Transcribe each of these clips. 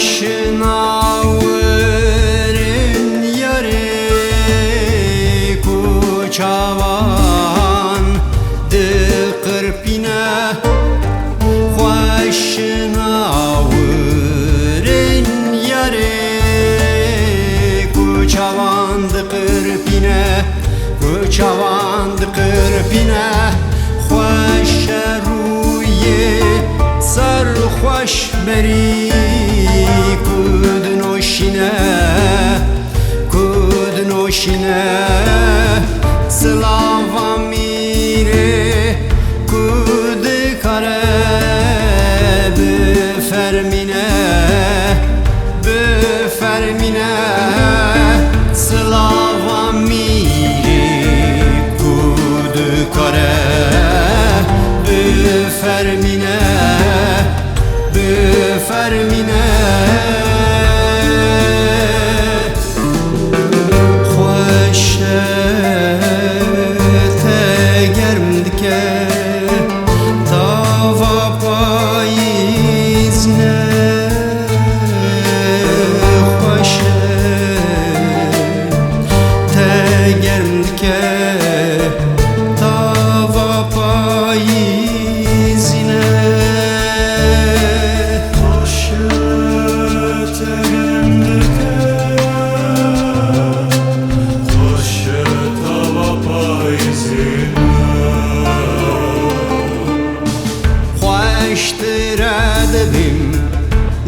Şınavırın yarı kuçavan dıkırpine Şınavırın yarı kuçavan dıkırpine Kuçavan dıkırpine Xoşeruye sarhoş beri Kudnoşine Slava mire Kud kare Büfermine Slava mire Kud kare Büfermine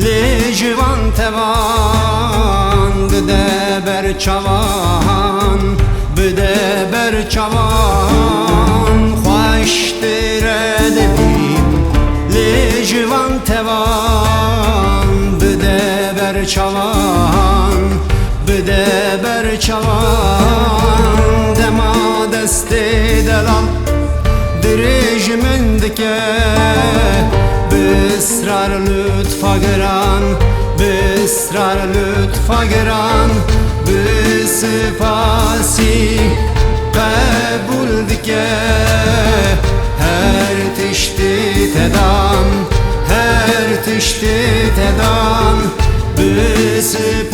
Lejvan tevan bide berçavan Xoştir edibim Lejvan tevan bide berçavan Dema deste delal direjmin dike Bisrar lütfa giran Bisipasi kabul dike Her tişti tedan Bisipasi